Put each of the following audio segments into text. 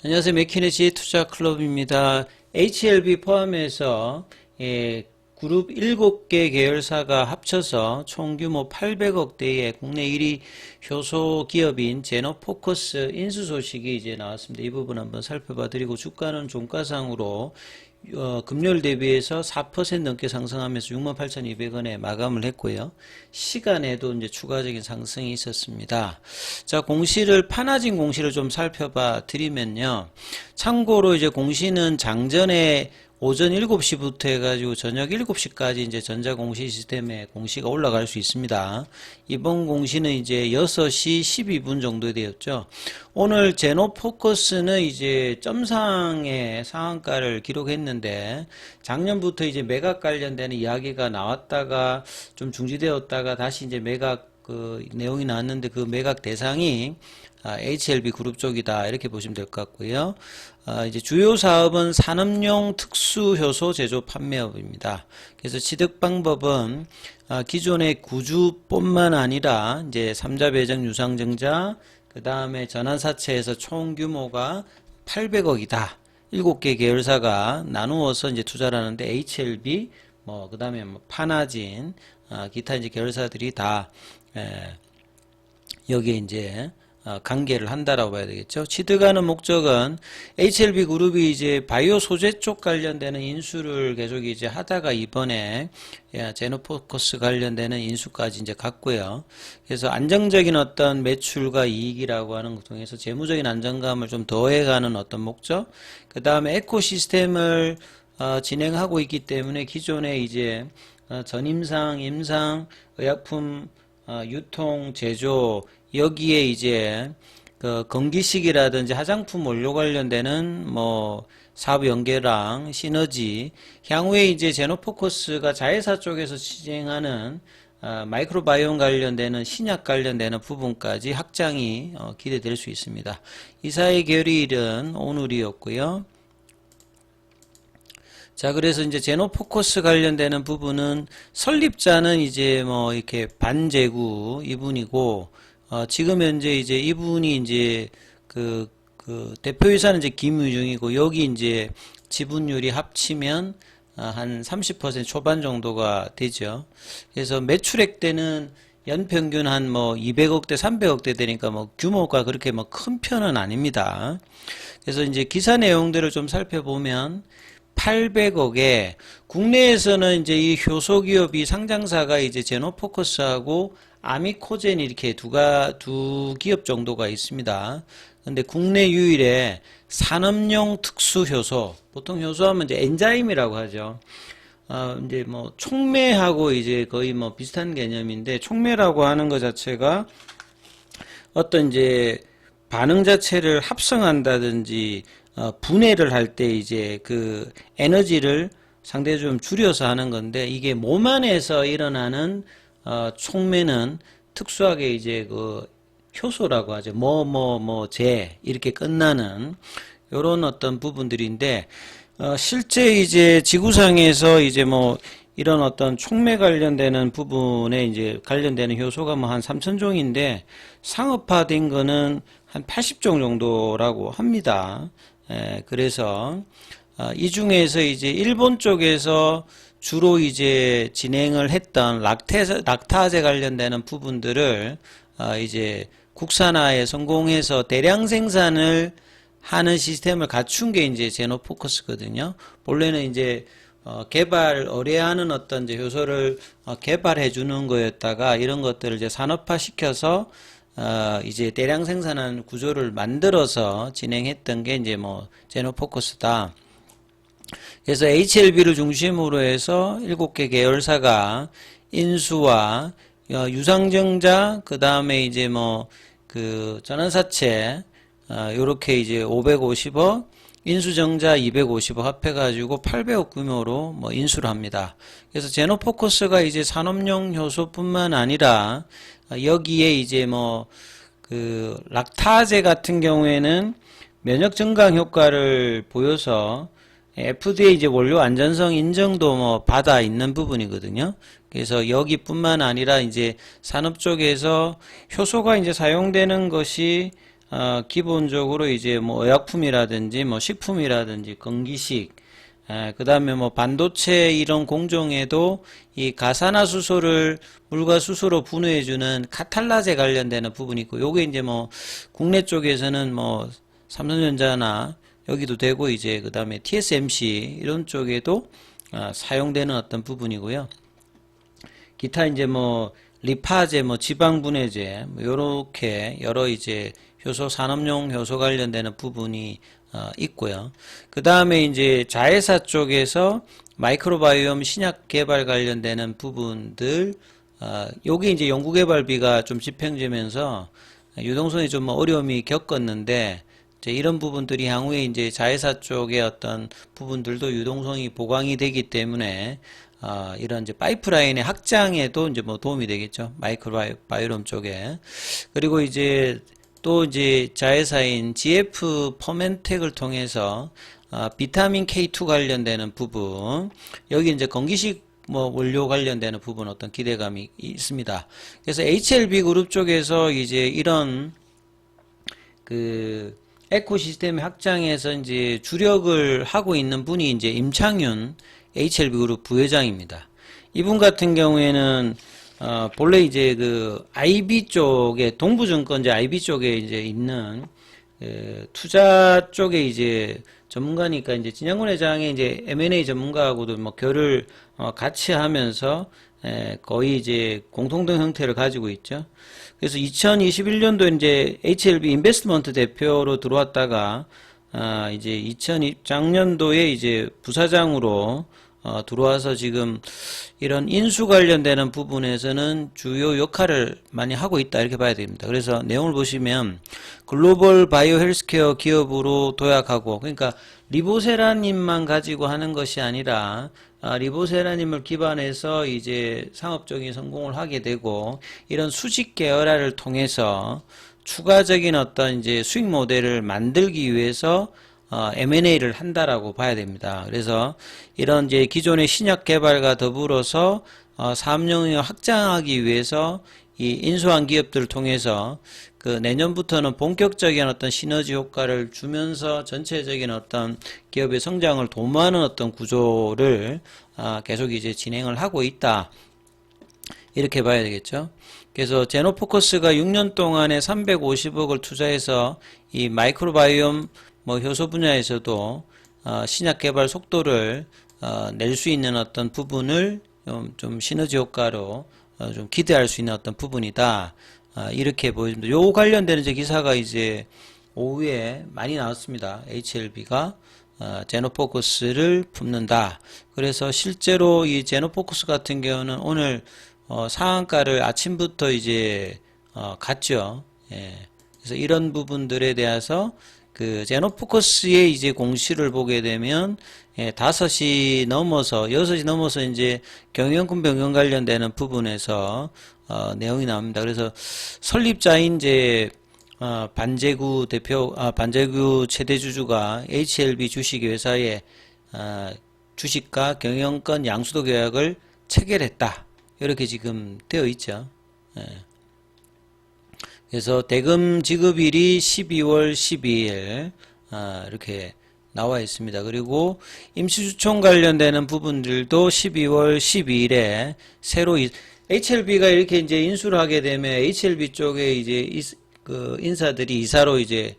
안녕하세요. 맥키네시 투자클럽입니다. HLB 포함해서 그룹 7개 계열사가 합쳐서 총 규모 800억대의 국내 1위 효소 기업인 제노포커스 인수 소식이 이제 나왔습니다. 이 부분 한번 살펴봐 드리고, 주가는 종가상으로 금요일 대비해서 4% 넘게 상승하면서 68,200원에 마감을 했고요. 시간에도 이제 추가적인 상승이 있었습니다. 자, 공시를, 파나진 공시를 좀 살펴봐 드리면요. 참고로 이제 공시는 장전에 오전 7시부터 해가지고 저녁 7시까지 이제 전자공시 시스템에 공시가 올라갈 수 있습니다. 이번 공시는 이제 6시 12분 정도 되었죠. 오늘 제노포커스는 이제 점상의 상한가를 기록했는데, 작년부터 이제 매각 관련되는 이야기가 나왔다가 좀 중지되었다가 다시 이제 매각 내용이 나왔는데, 그 매각 대상이 HLB 그룹 쪽이다, 이렇게 보시면 될 것 같고요. 이제 주요 사업은 산업용 특수 효소 제조 판매업입니다. 그래서 취득 방법은 기존의 구주뿐만 아니라 이제 3자 배정 유상증자, 그 다음에 전환사채에서 총 규모가 800억이다. 7개 계열사가 나누어서 이제 투자를 하는데, HLB, 그 다음에 파나진, 기타 이제 계열사들이 다 여기에 이제 관계를 한다라고 봐야 되겠죠. 취득하는 목적은 HLB 그룹이 이제 바이오 소재 쪽 관련되는 인수를 계속 이제 하다가 이번에 제노포커스 관련되는 인수까지 이제 갔고요. 그래서 안정적인 어떤 매출과 이익이라고 하는 것 통해서 재무적인 안정감을 좀 더해가는 어떤 목적, 그 다음에 에코시스템을 진행하고 있기 때문에 기존에 이제 전임상, 임상, 의약품 유통, 제조, 여기에 이제 그 건기식이라든지 화장품 원료 관련되는 사업 연계랑 시너지, 향후에 이제 제노포커스가 자회사 쪽에서 진행하는 마이크로바이옴 관련되는 신약 관련되는 부분까지 확장이 기대될 수 있습니다. 이사의 결의일은 오늘이었고요. 자, 그래서 이제 제노포커스 관련되는 부분은 설립자는 이제 이렇게 반제구 이분이고, 지금 현재 이제 이분이 이제 그 대표이사는 이제 김유중이고, 여기 이제 지분율이 합치면 한 30% 초반 정도가 되죠. 그래서 매출액대는 연평균 한 200억대, 300억대 되니까 규모가 그렇게 큰 편은 아닙니다. 그래서 이제 기사 내용들을 좀 살펴보면 800억에 국내에서는 이제 이 효소기업이 상장사가 이제 제노포커스하고 아미코젠 이렇게 두 기업 정도가 있습니다. 근데 국내 유일의 산업용 특수효소, 보통 효소하면 이제 엔자임이라고 하죠. 이제 촉매하고 이제 거의 비슷한 개념인데, 촉매라고 하는 것 자체가 어떤 이제 반응 자체를 합성한다든지 분해를 할 때 이제 그 에너지를 상대적으로 좀 줄여서 하는 건데, 이게 몸 안에서 일어나는 촉매는 특수하게 이제 그 효소라고 하죠. 제 이렇게 끝나는 요런 어떤 부분들인데, 실제 이제 지구상에서 이제 이런 어떤 촉매 관련되는 부분에 이제 관련되는 효소가 한 3,000종인데 상업화된 거는 한 80종 정도라고 합니다. 그래서 이 중에서 이제 일본 쪽에서 주로 이제 진행을 했던 락타제 관련되는 부분들을 이제 국산화에 성공해서 대량 생산을 하는 시스템을 갖춘 게 이제 제노포커스거든요. 본래는 이제 의뢰하는 어떤 이제 효소를 개발해 주는 거였다가, 이런 것들을 이제 산업화 시켜서 이제 대량 생산하는 구조를 만들어서 진행했던 게 이제 제노포커스다. 그래서 HLB를 중심으로 해서 7개 계열사가 인수와 유상증자, 그 다음에 이제 그 전환사채 요렇게 이제 550억, 인수증자 250억 합해가지고 800억 규모로 인수를 합니다. 그래서 제노포커스가 이제 산업용 효소뿐만 아니라 여기에 이제 그 락타제 같은 경우에는 면역 증강 효과를 보여서 FDA 이제 원료 안전성 인정도 받아 있는 부분이거든요. 그래서 여기뿐만 아니라 이제 산업 쪽에서 효소가 이제 사용되는 것이 기본적으로 이제 뭐 의약품이라든지 뭐 식품이라든지 건기식, 그 다음에 뭐 반도체 이런 공정에도 이 가산화수소를 물과 수소로 분해해주는 카탈라제 관련되는 부분이 있고, 요게 이제 뭐 국내 쪽에서는 뭐 삼성전자나 여기도 되고, 이제 그 다음에 TSMC 이런 쪽에도 사용되는 어떤 부분이고요. 기타 이제 뭐 리파제, 뭐 지방분해제, 뭐 요렇게 여러 이제 효소, 산업용 효소 관련되는 부분이 있고요. 그 다음에 이제 자회사 쪽에서 마이크로바이옴 신약 개발 관련되는 부분들, 요게 이제 연구개발비가 좀 집행되면서 유동성이 좀 어려움이 겪었는데, 이제 이런 부분들이 향후에 이제 자회사 쪽의 어떤 부분들도 유동성이 보강이 되기 때문에 이런 이제 파이프라인의 확장에도 이제 뭐 도움이 되겠죠. 마이크로바이옴 쪽에. 그리고 이제 또 이제 자회사인 GF 퍼멘텍을 통해서 비타민 K2 관련되는 부분, 여기 이제 건기식 뭐 원료 관련되는 부분 어떤 기대감이 있습니다. 그래서 HLB 그룹 쪽에서 이제 이런 그 에코시스템 확장에서 이제 주력을 하고 있는 분이 이제 임창윤 HLB 그룹 부회장입니다. 이분 같은 경우에는 본래 이제 그 IB 쪽에, 동부증권제 IB 쪽에 이제 있는 투자 쪽에 이제 전문가니까, 이제 진양군 회장의 이제 M&A 전문가하고도 뭐 결을 같이 하면서 거의 이제 공통된 형태를 가지고 있죠. 그래서 2021년도 이제 HLB 인베스트먼트 대표로 들어왔다가 이제 작년도에 이제 부사장으로 들어와서 지금 이런 인수 관련되는 부분에서는 주요 역할을 많이 하고 있다, 이렇게 봐야 됩니다. 그래서 내용을 보시면 글로벌 바이오 헬스케어 기업으로 도약하고, 그러니까 리보세라님만 가지고 하는 것이 아니라 리보세라님을 기반해서 이제 상업적인 성공을 하게 되고, 이런 수직 계열화를 통해서 추가적인 어떤 이제 수익 모델을 만들기 위해서 M&A를 한다라고 봐야 됩니다. 그래서 이런 이제 기존의 신약 개발과 더불어서 사업 영역을 확장하기 위해서 이 인수한 기업들을 통해서 그 내년부터는 본격적인 어떤 시너지 효과를 주면서 전체적인 어떤 기업의 성장을 도모하는 어떤 구조를 계속 이제 진행을 하고 있다, 이렇게 봐야 되겠죠. 그래서 제노포커스가 6년 동안에 350억을 투자해서 이 마이크로바이옴 뭐 효소 분야에서도 신약 개발 속도를 낼 수 있는 어떤 부분을 좀 시너지 효과로 좀 기대할 수 있는 어떤 부분이다, 이렇게 보입니다. 요 관련되는 이제 기사가 이제 오후에 많이 나왔습니다. HLB가 제노포커스를 품는다. 그래서 실제로 이 제노포커스 같은 경우는 오늘 상한가를 아침부터 이제 갔죠. 예. 그래서 이런 부분들에 대해서 그 제노포커스의 이제 공시를 보게 되면 5시 넘어서 6시 넘어서 이제 경영권 변경 관련되는 부분에서 내용이 나옵니다. 그래서 설립자인 이제 반제구 대표, 반제구 최대 주주가 HLB 주식회사의 주식과 경영권 양수도 계약을 체결했다, 이렇게 지금 되어 있죠. 예. 그래서 대금 지급일이 12월 12일 이렇게 나와 있습니다. 그리고 임시주총 관련되는 부분들도 12월 12일에 새로 HLB가 이렇게 이제 인수를 하게 되면 HLB 쪽에 이제 그 인사들이 이사로 이제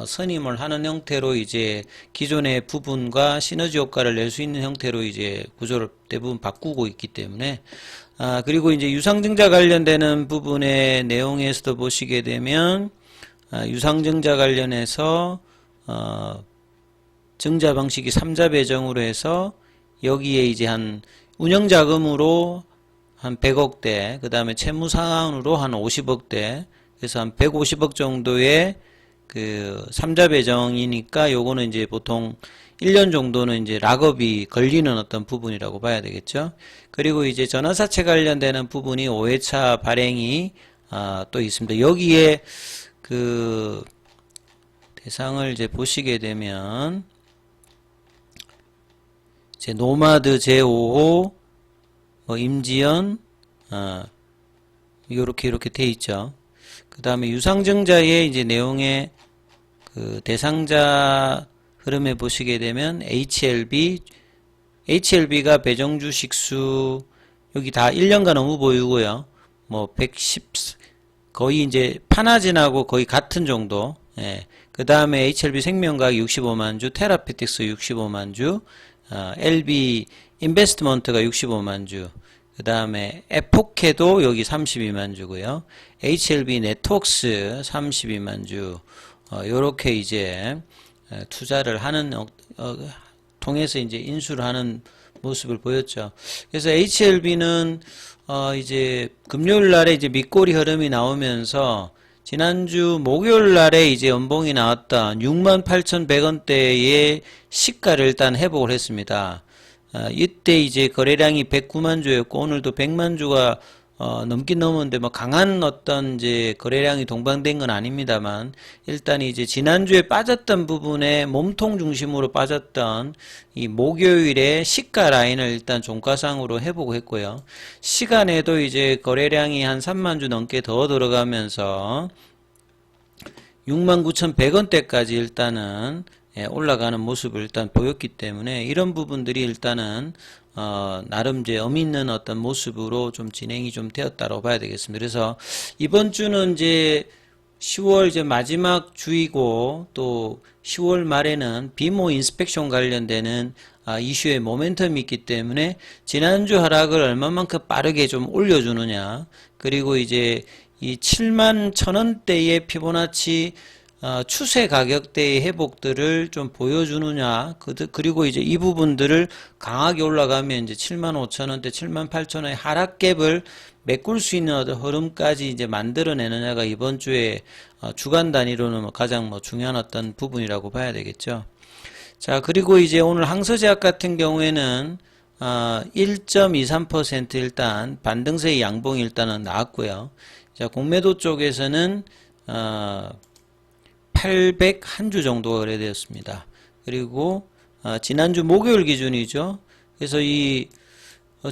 선임을 하는 형태로 이제 기존의 부분과 시너지 효과를 낼 수 있는 형태로 이제 구조를 대부분 바꾸고 있기 때문에, 그리고 이제 유상증자 관련되는 부분의 내용에서도 보시게 되면 유상증자 관련해서 증자 방식이 3자 배정으로 해서 여기에 이제 한 운영자금으로 한 100억대, 그 다음에 채무상환으로 한 50억대, 그래서 한 150억 정도의 그 3자 배정이니까 요거는 이제 보통 1년 정도는 이제 락업이 걸리는 어떤 부분이라고 봐야 되겠죠. 그리고 이제 전환사채 관련되는 부분이 5회차 발행이 또 있습니다. 여기에 그 대상을 이제 보시게 되면 이제 노마드 제5호, 임지연, 이렇게 돼 있죠. 그 다음에 유상증자의 이제 내용의 그 대상자 흐름에 보시게 되면 HLB가 배정주식수 여기 다 1년간 의무 보유고요. 뭐 110 거의 이제 파나진하고 거의 같은 정도. 예. 그 다음에 HLB 생명과학 65만 주, 테라피틱스 65만 주, LB 인베스트먼트가 65만 주, 그 다음에 에포케도 여기 32만 주고요. HLB 네트웍스 32만 주, 요렇게 이제 투자를 하는, 통해서 이제 인수를 하는 모습을 보였죠. 그래서 HLB는 이제 금요일 날에 이제 밑꼬리 흐름이 나오면서 지난주 목요일 날에 이제 연봉이 나왔던 68,100원대의 시가를 일단 회복을 했습니다. 이때 이제 거래량이 109만 주였고 오늘도 100만 주가 넘긴 넘었는데 뭐 강한 어떤 이제 거래량이 동반된 건 아닙니다만 일단 이제 지난주에 빠졌던 부분에 몸통 중심으로 빠졌던 이 목요일에 시가 라인을 일단 종가상으로 회복했고요. 시간에도 이제 거래량이 한 3만 주 넘게 더 들어가면서 69,100원대까지 일단은 올라가는 모습을 일단 보였기 때문에 이런 부분들이 일단은 나름 이제 의미 있는 어떤 모습으로 좀 진행이 좀 되었다고 봐야 되겠습니다. 그래서 이번 주는 이제 10월 이제 마지막 주이고 또 10월 말에는 비모 인스펙션 관련되는 이슈의 모멘텀이 있기 때문에 지난주 하락을 얼마만큼 빠르게 좀 올려주느냐, 그리고 이제 이 7만 1,000원대의 피보나치 추세 가격대의 회복들을 좀 보여주느냐, 그리고 이제 이 부분들을 강하게 올라가면 이제 75,000원대, 78,000원의 하락갭을 메꿀 수 있는 어떤 흐름까지 이제 만들어내느냐가 이번 주에 주간 단위로는 가장 중요한 어떤 부분이라고 봐야 되겠죠. 자, 그리고 이제 오늘 항서제약 같은 경우에는 1.23% 일단 반등세의 양봉이 일단은 나왔고요. 자, 공매도 쪽에서는 801주 정도가 거래되었습니다. 그리고 지난주 목요일 기준이죠. 그래서 이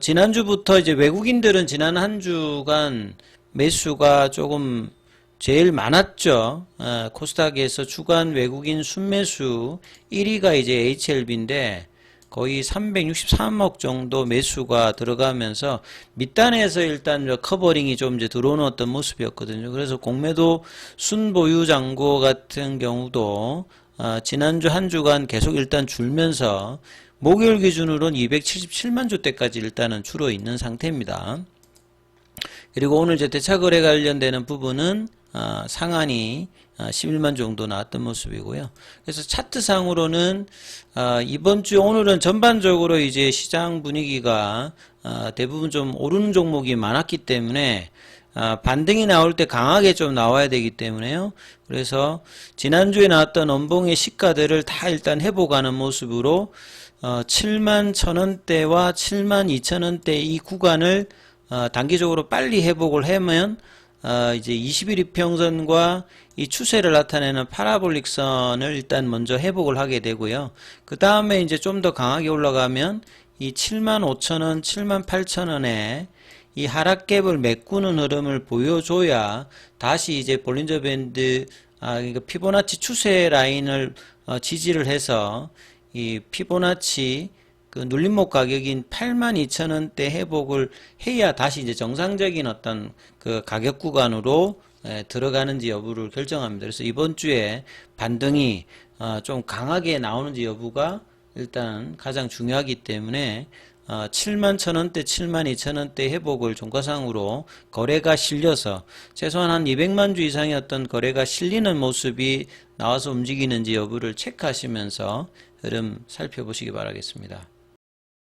지난주부터 이제 외국인들은 지난 한 주간 매수가 조금 제일 많았죠. 코스닥에서 주간 외국인 순매수 1위가 이제 HLB인데 거의 363억 정도 매수가 들어가면서 밑단에서 일단 커버링이 좀 이제 들어오는 어떤 모습이었거든요. 그래서 공매도 순보유 잔고 같은 경우도 지난주 한 주간 계속 일단 줄면서 목요일 기준으로는 277만 주대까지 일단은 줄어 있는 상태입니다. 그리고 오늘 이제 대차거래 관련되는 부분은 상한이 11만 정도 나왔던 모습이고요. 그래서 차트상으로는 이번 주 오늘은 전반적으로 이제 시장 분위기가 대부분 좀 오르는 종목이 많았기 때문에 반등이 나올 때 강하게 좀 나와야 되기 때문에요. 그래서 지난주에 나왔던 연봉의 시가들을 다 일단 회복하는 모습으로 7만 1,000원대와 7만 2,000원대 이 구간을 단기적으로 빨리 회복을 하면 이제 21 이평선과 이 추세를 나타내는 파라볼릭 선을 일단 먼저 회복을 하게 되고요. 그 다음에 이제 좀 더 강하게 올라가면 이 75,000원, 78,000원에 이 하락갭을 메꾸는 흐름을 보여줘야 다시 이제 볼린저 밴드, 그러니까 피보나치 추세 라인을 지지를 해서 이 피보나치 그 눌림목 가격인 82,000원대 회복을 해야 다시 이제 정상적인 어떤 그 가격 구간으로 들어가는지 여부를 결정합니다. 그래서 이번 주에 반등이 좀 강하게 나오는지 여부가 일단 가장 중요하기 때문에 7만 1,000원대, 7만 2,000원대 회복을 종가상으로 거래가 실려서 최소한 한 200만 주 이상의 어떤 거래가 실리는 모습이 나와서 움직이는지 여부를 체크하시면서 흐름 살펴보시기 바라겠습니다.